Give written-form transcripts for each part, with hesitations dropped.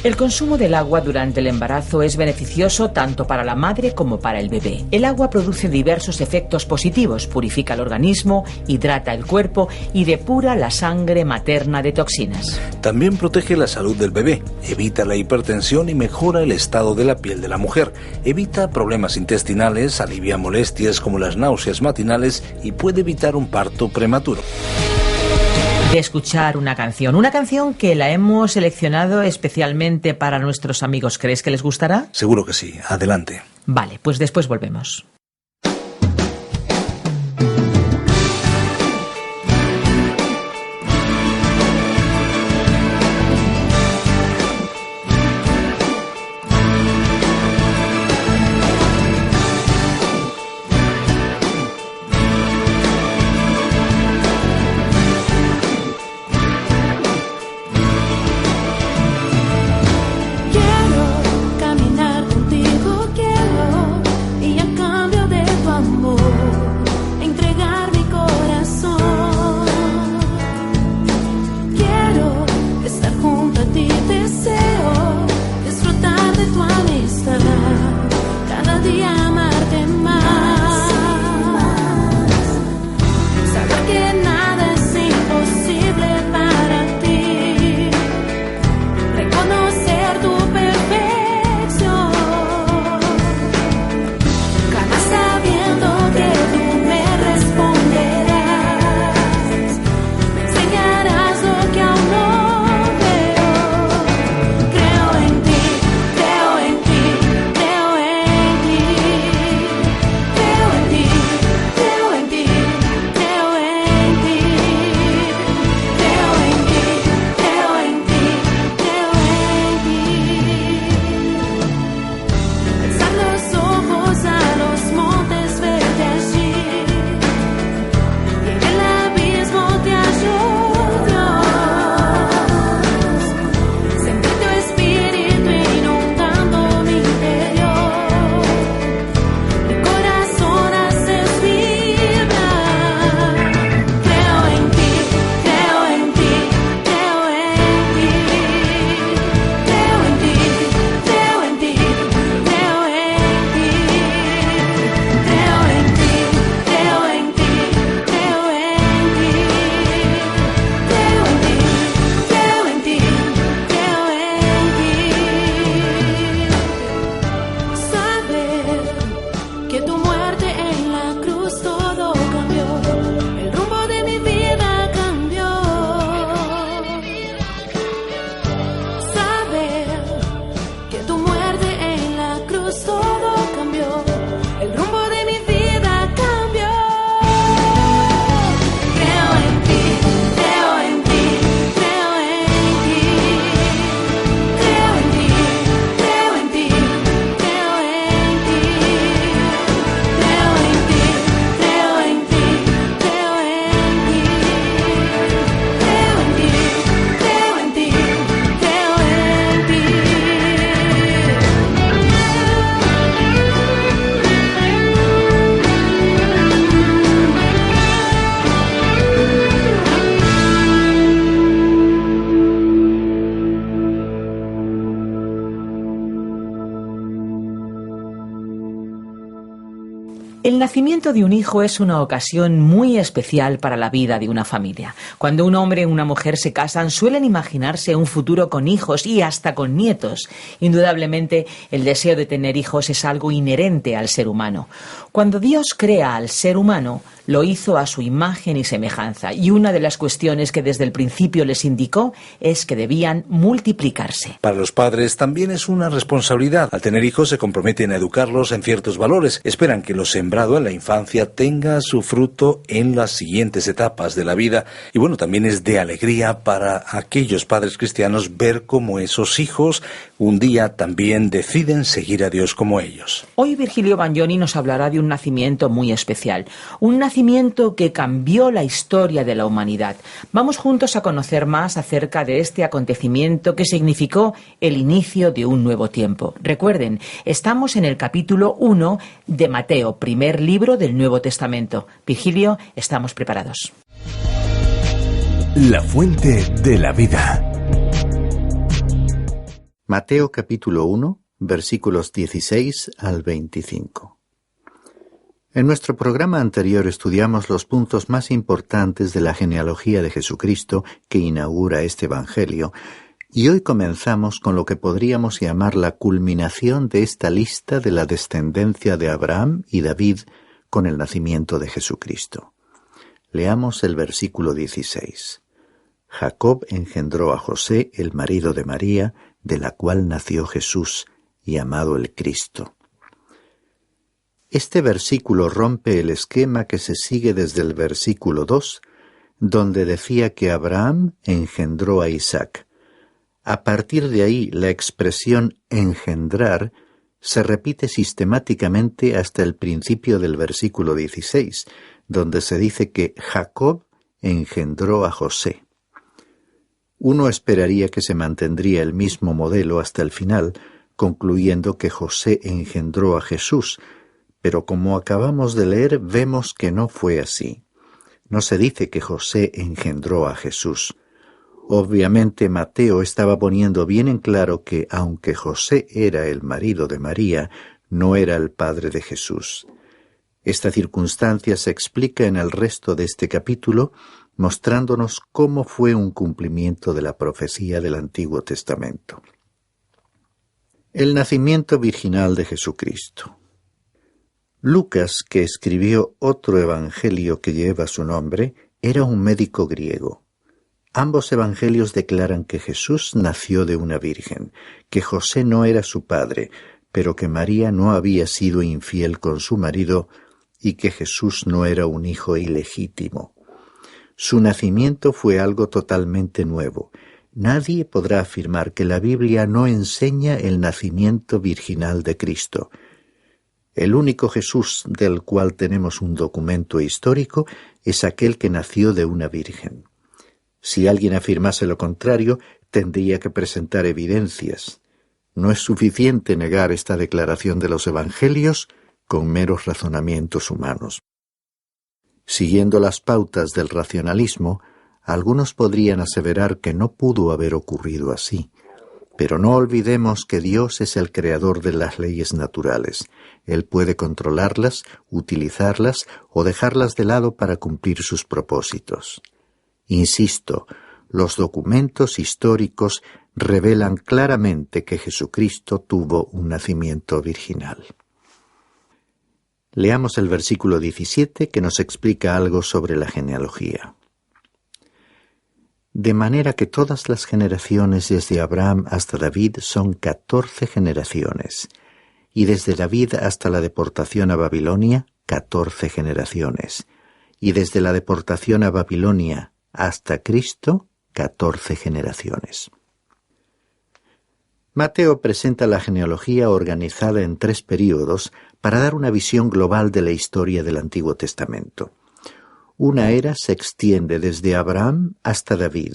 El consumo del agua durante el embarazo es beneficioso tanto para la madre como para el bebé. El agua produce diversos efectos positivos, purifica el organismo, hidrata el cuerpo y depura la sangre materna de toxinas. También protege la salud del bebé, evita la hipertensión y mejora el estado de la piel de la mujer, evita problemas intestinales, alivia molestias como las náuseas matinales y puede evitar un parto prematuro. De escuchar una canción que la hemos seleccionado especialmente para nuestros amigos. ¿Crees que les gustará? Seguro que sí, adelante. Vale, pues después volvemos. El nacimiento de un hijo es una ocasión muy especial para la vida de una familia. Cuando un hombre y una mujer se casan, suelen imaginarse un futuro con hijos y hasta con nietos. Indudablemente, el deseo de tener hijos es algo inherente al ser humano. Cuando Dios crea al ser humano, lo hizo a su imagen y semejanza, y una de las cuestiones que desde el principio les indicó es que debían multiplicarse. Para los padres también es una responsabilidad. Al tener hijos se comprometen a educarlos en ciertos valores. Esperan que lo sembrado en la infancia tenga su fruto en las siguientes etapas de la vida. Y bueno, también es de alegría para aquellos padres cristianos ver cómo esos hijos un día también deciden seguir a Dios como ellos. Hoy Virgilio Bagnoni nos hablará de un nacimiento muy especial, un nacimiento que cambió la historia de la humanidad. Vamos juntos a conocer más acerca de este acontecimiento que significó el inicio de un nuevo tiempo. Recuerden, estamos en el capítulo 1 de Mateo, primer libro del Nuevo Testamento. Virgilio, estamos preparados. La fuente de la vida. Mateo capítulo 1, versículos 16 al 25. En nuestro programa anterior estudiamos los puntos más importantes de la genealogía de Jesucristo que inaugura este Evangelio, y hoy comenzamos con lo que podríamos llamar la culminación de esta lista de la descendencia de Abraham y David con el nacimiento de Jesucristo. Leamos el versículo 16. Jacob engendró a José, el marido de María, de la cual nació Jesús, llamado el Cristo. Este versículo rompe el esquema que se sigue desde el versículo 2, donde decía que Abraham engendró a Isaac. A partir de ahí, la expresión engendrar se repite sistemáticamente hasta el principio del versículo 16, donde se dice que Jacob engendró a José. Uno esperaría que se mantendría el mismo modelo hasta el final, concluyendo que José engendró a Jesús, pero como acabamos de leer, vemos que no fue así. No se dice que José engendró a Jesús. Obviamente Mateo estaba poniendo bien en claro que, aunque José era el marido de María, no era el padre de Jesús. Esta circunstancia se explica en el resto de este capítulo, mostrándonos cómo fue un cumplimiento de la profecía del Antiguo Testamento. El nacimiento virginal de Jesucristo. Lucas, que escribió otro evangelio que lleva su nombre, era un médico griego. Ambos evangelios declaran que Jesús nació de una virgen, que José no era su padre, pero que María no había sido infiel con su marido y que Jesús no era un hijo ilegítimo. Su nacimiento fue algo totalmente nuevo. Nadie podrá afirmar que la Biblia no enseña el nacimiento virginal de Cristo. El único Jesús del cual tenemos un documento histórico es aquel que nació de una virgen. Si alguien afirmase lo contrario, tendría que presentar evidencias. No es suficiente negar esta declaración de los evangelios con meros razonamientos humanos. Siguiendo las pautas del racionalismo, algunos podrían aseverar que no pudo haber ocurrido así. Pero no olvidemos que Dios es el creador de las leyes naturales. Él puede controlarlas, utilizarlas o dejarlas de lado para cumplir sus propósitos. Insisto, los documentos históricos revelan claramente que Jesucristo tuvo un nacimiento virginal. Leamos el versículo 17 que nos explica algo sobre la genealogía. De manera que todas las generaciones desde Abraham hasta David son 14 generaciones, y desde David hasta la deportación a Babilonia, 14 generaciones, y desde la deportación a Babilonia hasta Cristo, 14 generaciones. Mateo presenta la genealogía organizada en 3 períodos para dar una visión global de la historia del Antiguo Testamento. Una era se extiende desde Abraham hasta David,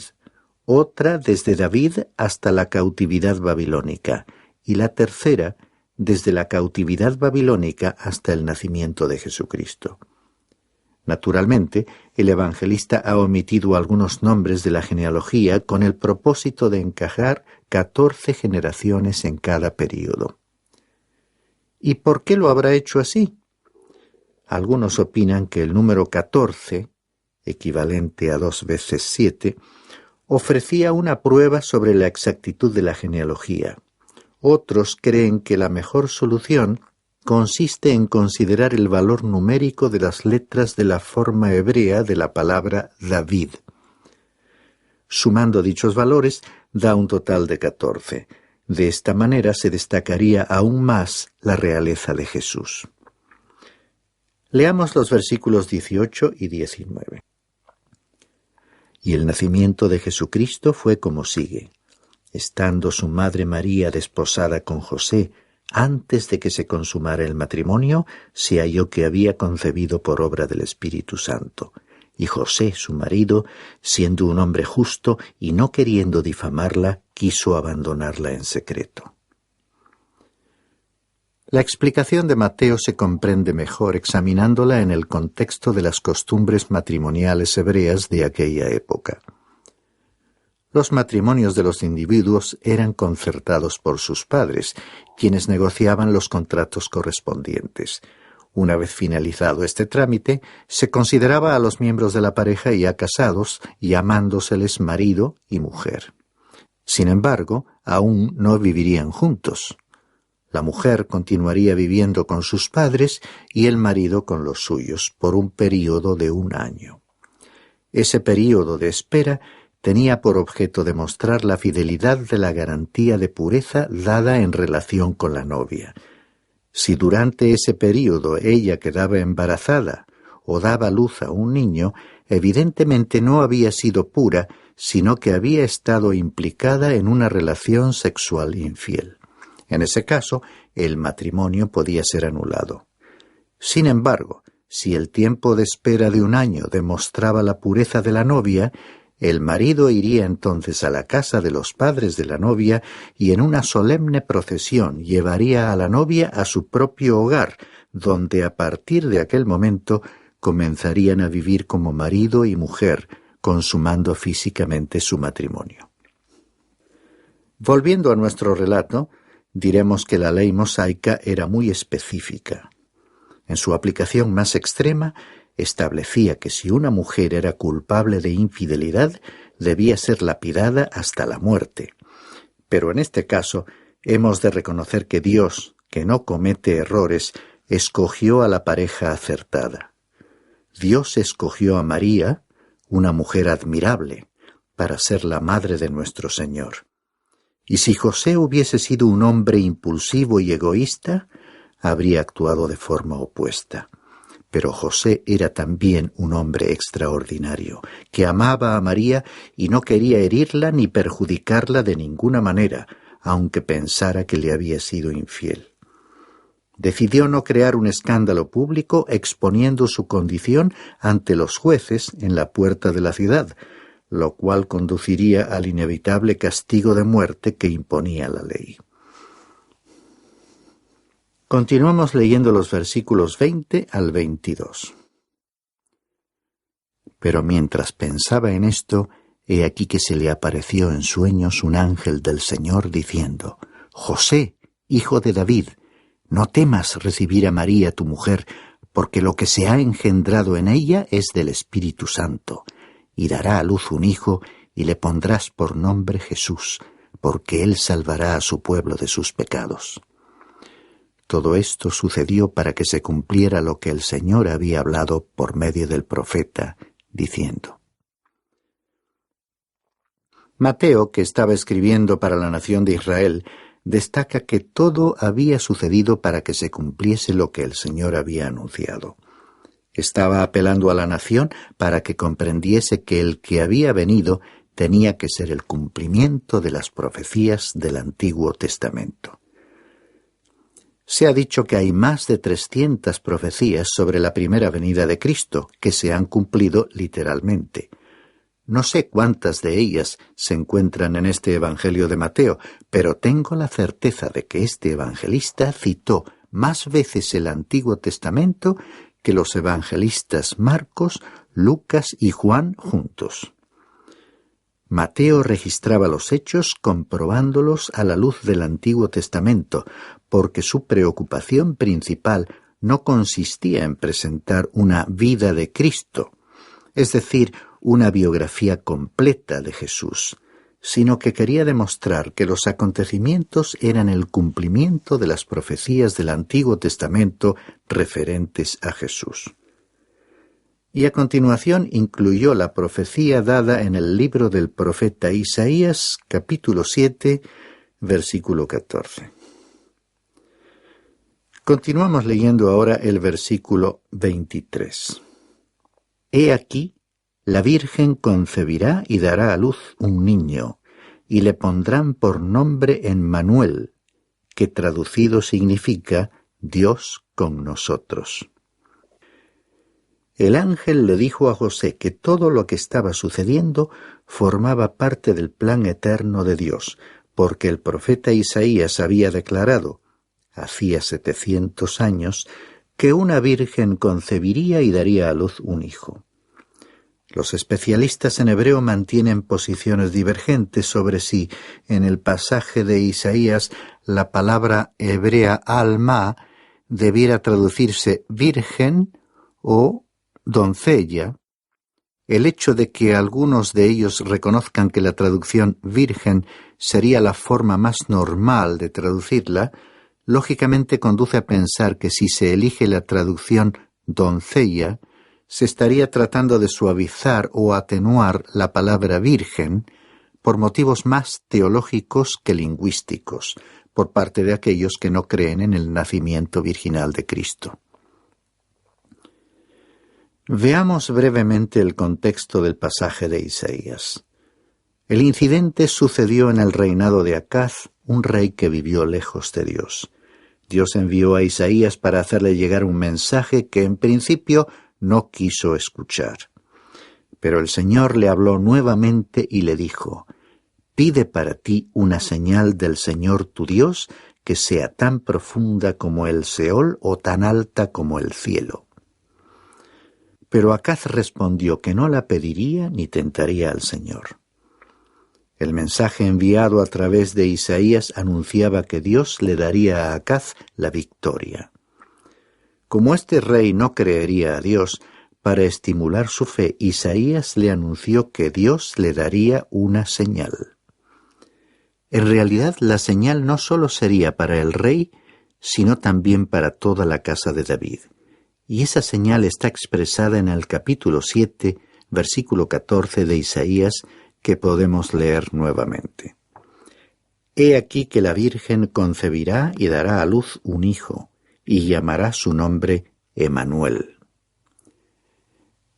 otra desde David hasta la cautividad babilónica, y la tercera desde la cautividad babilónica hasta el nacimiento de Jesucristo. Naturalmente, el evangelista ha omitido algunos nombres de la genealogía con el propósito de encajar 14 generaciones en cada período. ¿Y por qué lo habrá hecho así? Algunos opinan que el número 14, equivalente a 2 veces 7, ofrecía una prueba sobre la exactitud de la genealogía. Otros creen que la mejor solución consiste en considerar el valor numérico de las letras de la forma hebrea de la palabra David. Sumando dichos valores, da un total de 14. De esta manera se destacaría aún más la realeza de Jesús. Leamos los versículos 18 y 19. Y el nacimiento de Jesucristo fue como sigue. Estando su madre María desposada con José, antes de que se consumara el matrimonio, se halló que había concebido por obra del Espíritu Santo. Y José, su marido, siendo un hombre justo y no queriendo difamarla, quiso abandonarla en secreto. La explicación de Mateo se comprende mejor examinándola en el contexto de las costumbres matrimoniales hebreas de aquella época. Los matrimonios de los individuos eran concertados por sus padres, quienes negociaban los contratos correspondientes. Una vez finalizado este trámite, se consideraba a los miembros de la pareja ya casados, llamándoseles marido y mujer. Sin embargo, aún no vivirían juntos. La mujer continuaría viviendo con sus padres y el marido con los suyos por un período de 1 año. Ese período de espera tenía por objeto demostrar la fidelidad de la garantía de pureza dada en relación con la novia. Si durante ese período ella quedaba embarazada o daba luz a un niño, evidentemente no había sido pura, sino que había estado implicada en una relación sexual infiel. En ese caso, el matrimonio podía ser anulado. Sin embargo, si el tiempo de espera de 1 año demostraba la pureza de la novia, el marido iría entonces a la casa de los padres de la novia y en una solemne procesión llevaría a la novia a su propio hogar, donde a partir de aquel momento comenzarían a vivir como marido y mujer, consumando físicamente su matrimonio. Volviendo a nuestro relato, diremos que la ley mosaica era muy específica. En su aplicación más extrema, establecía que si una mujer era culpable de infidelidad, debía ser lapidada hasta la muerte. Pero en este caso, hemos de reconocer que Dios, que no comete errores, escogió a la pareja acertada. Dios escogió a María, una mujer admirable, para ser la madre de nuestro Señor. Y si José hubiese sido un hombre impulsivo y egoísta, habría actuado de forma opuesta. Pero José era también un hombre extraordinario, que amaba a María y no quería herirla ni perjudicarla de ninguna manera, aunque pensara que le había sido infiel. Decidió no crear un escándalo público exponiendo su condición ante los jueces en la puerta de la ciudad, lo cual conduciría al inevitable castigo de muerte que imponía la ley. Continuamos leyendo los versículos 20 al 22. Pero mientras pensaba en esto, he aquí que se le apareció en sueños un ángel del Señor diciendo: José, hijo de David, no temas recibir a María tu mujer, porque lo que se ha engendrado en ella es del Espíritu Santo, y dará a luz un hijo, y le pondrás por nombre Jesús, porque él salvará a su pueblo de sus pecados. Todo esto sucedió para que se cumpliera lo que el Señor había hablado por medio del profeta, diciendo. Mateo, que estaba escribiendo para la nación de Israel, destaca que todo había sucedido para que se cumpliese lo que el Señor había anunciado. Estaba apelando a la nación para que comprendiese que el que había venido tenía que ser el cumplimiento de las profecías del Antiguo Testamento. Se ha dicho que hay más de 300 profecías sobre la primera venida de Cristo que se han cumplido literalmente. No sé cuántas de ellas se encuentran en este Evangelio de Mateo, pero tengo la certeza de que este evangelista citó más veces el Antiguo Testamento que los evangelistas Marcos, Lucas y Juan juntos. Mateo registraba los hechos comprobándolos a la luz del Antiguo Testamento, porque su preocupación principal no consistía en presentar una vida de Cristo, es decir, una biografía completa de Jesús, sino que quería demostrar que los acontecimientos eran el cumplimiento de las profecías del Antiguo Testamento referentes a Jesús. Y a continuación incluyó la profecía dada en el libro del profeta Isaías, capítulo 7, versículo 14. Continuamos leyendo ahora el versículo 23. He aquí, la Virgen concebirá y dará a luz un niño, y le pondrán por nombre Emmanuel, que traducido significa Dios con nosotros. El ángel le dijo a José que todo lo que estaba sucediendo formaba parte del plan eterno de Dios, porque el profeta Isaías había declarado, hacía 700 años, que una virgen concebiría y daría a luz un hijo. Los especialistas en hebreo mantienen posiciones divergentes sobre si en el pasaje de Isaías la palabra hebrea alma debiera traducirse virgen o doncella. El hecho de que algunos de ellos reconozcan que la traducción virgen sería la forma más normal de traducirla, lógicamente conduce a pensar que si se elige la traducción doncella, se estaría tratando de suavizar o atenuar la palabra virgen por motivos más teológicos que lingüísticos, por parte de aquellos que no creen en el nacimiento virginal de Cristo. Veamos brevemente el contexto del pasaje de Isaías. El incidente sucedió en el reinado de Acaz, un rey que vivió lejos de Dios. Dios envió a Isaías para hacerle llegar un mensaje que en principio no quiso escuchar. Pero el Señor le habló nuevamente y le dijo: «Pide para ti una señal del Señor tu Dios que sea tan profunda como el Seol o tan alta como el cielo». Pero Acaz respondió que no la pediría ni tentaría al Señor. El mensaje enviado a través de Isaías anunciaba que Dios le daría a Acaz la victoria. Como este rey no creería a Dios, para estimular su fe, Isaías le anunció que Dios le daría una señal. En realidad, la señal no solo sería para el rey, sino también para toda la casa de David. Y esa señal está expresada en el capítulo 7, versículo 14 de Isaías, que podemos leer nuevamente. «He aquí que la Virgen concebirá y dará a luz un hijo, y llamará su nombre Emanuel».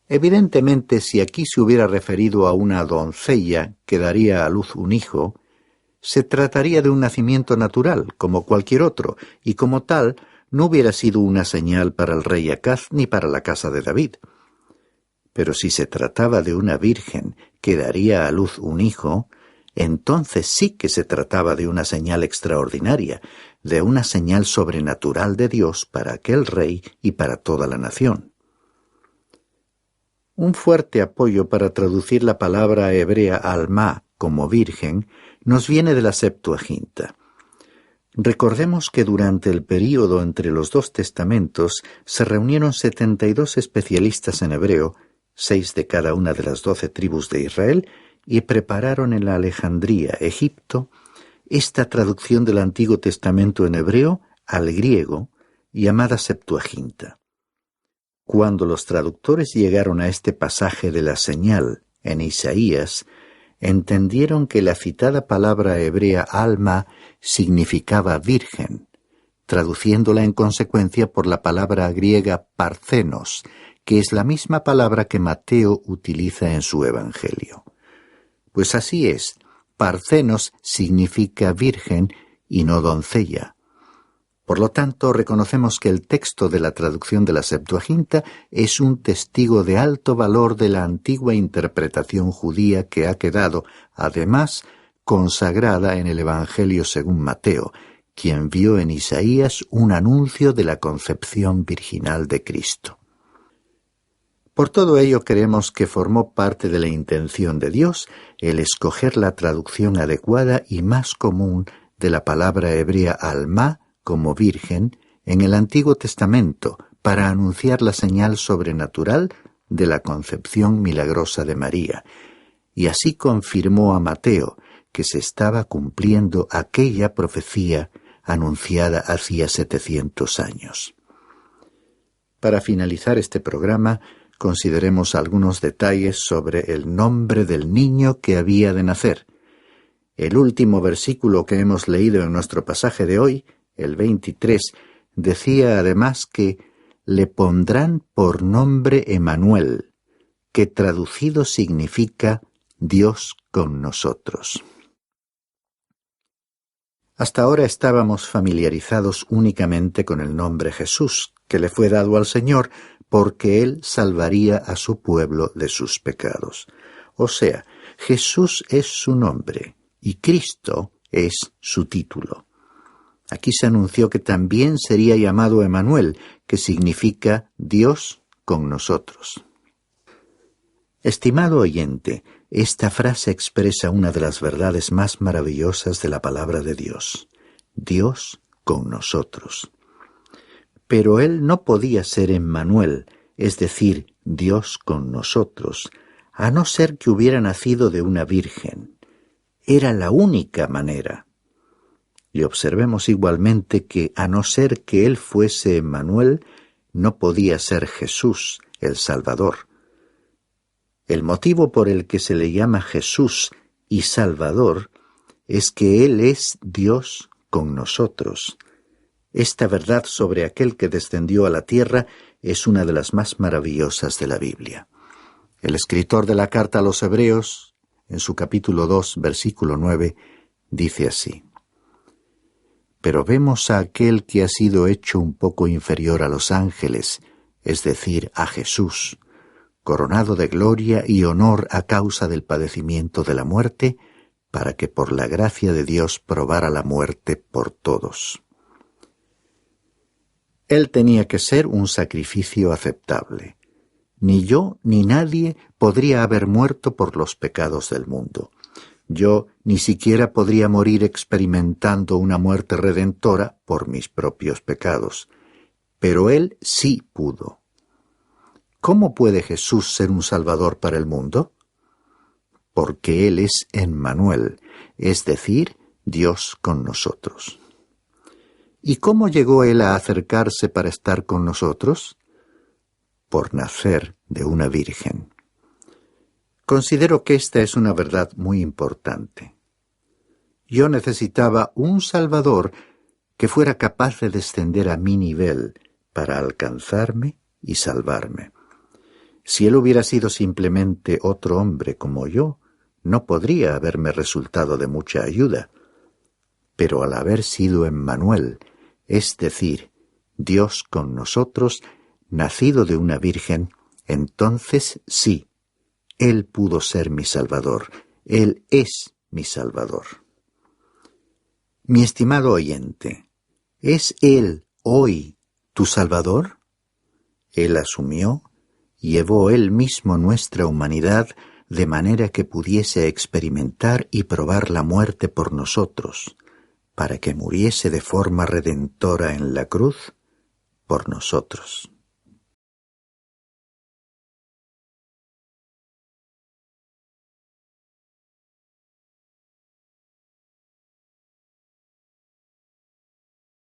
Evidentemente, si aquí se hubiera referido a una doncella que daría a luz un hijo, se trataría de un nacimiento natural, como cualquier otro, y como tal, no hubiera sido una señal para el rey Acaz ni para la casa de David. Pero si se trataba de una virgen que daría a luz un hijo, entonces sí que se trataba de una señal extraordinaria, de una señal sobrenatural de Dios para aquel rey y para toda la nación. Un fuerte apoyo para traducir la palabra hebrea alma como virgen nos viene de la Septuaginta. Recordemos que durante el período entre los dos testamentos se reunieron 72 especialistas en hebreo, 6 de cada una de las 12 tribus de Israel, y prepararon en la Alejandría, Egipto, esta traducción del Antiguo Testamento en hebreo al griego, llamada Septuaginta. Cuando los traductores llegaron a este pasaje de la señal en Isaías, entendieron que la citada palabra hebrea alma significaba virgen, traduciéndola en consecuencia por la palabra griega parthenos, que es la misma palabra que Mateo utiliza en su Evangelio. Pues así es, parthenos significa virgen y no doncella. Por lo tanto, reconocemos que el texto de la traducción de la Septuaginta es un testigo de alto valor de la antigua interpretación judía que ha quedado, además, consagrada en el Evangelio según Mateo, quien vio en Isaías un anuncio de la concepción virginal de Cristo. Por todo ello creemos que formó parte de la intención de Dios el escoger la traducción adecuada y más común de la palabra hebrea alma como virgen en el Antiguo Testamento para anunciar la señal sobrenatural de la concepción milagrosa de María, y así confirmó a Mateo que se estaba cumpliendo aquella profecía anunciada hacía 700 años. Para finalizar este programa, consideremos algunos detalles sobre el nombre del niño que había de nacer. El último versículo que hemos leído en nuestro pasaje de hoy, el 23, decía además que le pondrán por nombre Emanuel, que traducido significa Dios con nosotros. Hasta ahora estábamos familiarizados únicamente con el nombre Jesús, que le fue dado al Señor porque Él salvaría a su pueblo de sus pecados. O sea, Jesús es su nombre y Cristo es su título. Aquí se anunció que también sería llamado Emanuel, que significa Dios con nosotros. Estimado oyente, esta frase expresa una de las verdades más maravillosas de la palabra de Dios. Dios con nosotros. Pero Él no podía ser Emmanuel, es decir, Dios con nosotros, a no ser que hubiera nacido de una virgen. Era la única manera. Y observemos igualmente que, a no ser que Él fuese Emmanuel, no podía ser Jesús, el Salvador. El motivo por el que se le llama Jesús y Salvador es que Él es Dios con nosotros. Esta verdad sobre aquel que descendió a la tierra es una de las más maravillosas de la Biblia. El escritor de la carta a los Hebreos, en su capítulo 2, versículo 9, dice así: Pero vemos a aquel que ha sido hecho un poco inferior a los ángeles, es decir, a Jesús, coronado de gloria y honor a causa del padecimiento de la muerte, para que por la gracia de Dios probara la muerte por todos. Él tenía que ser un sacrificio aceptable. Ni yo ni nadie podría haber muerto por los pecados del mundo. Yo ni siquiera podría morir experimentando una muerte redentora por mis propios pecados. Pero Él sí pudo. ¿Cómo puede Jesús ser un Salvador para el mundo? Porque Él es Emmanuel, es decir, Dios con nosotros. ¿Y cómo llegó Él a acercarse para estar con nosotros? Por nacer de una virgen. Considero que esta es una verdad muy importante. Yo necesitaba un Salvador que fuera capaz de descender a mi nivel para alcanzarme y salvarme. Si Él hubiera sido simplemente otro hombre como yo, no podría haberme resultado de mucha ayuda. Pero al haber sido Emmanuel, es decir, Dios con nosotros, nacido de una virgen, entonces sí, Él pudo ser mi Salvador. Él es mi Salvador. Mi estimado oyente, ¿es Él hoy tu Salvador? Él asumió, llevó Él mismo nuestra humanidad de manera que pudiese experimentar y probar la muerte por nosotros, para que muriese de forma redentora en la cruz por nosotros.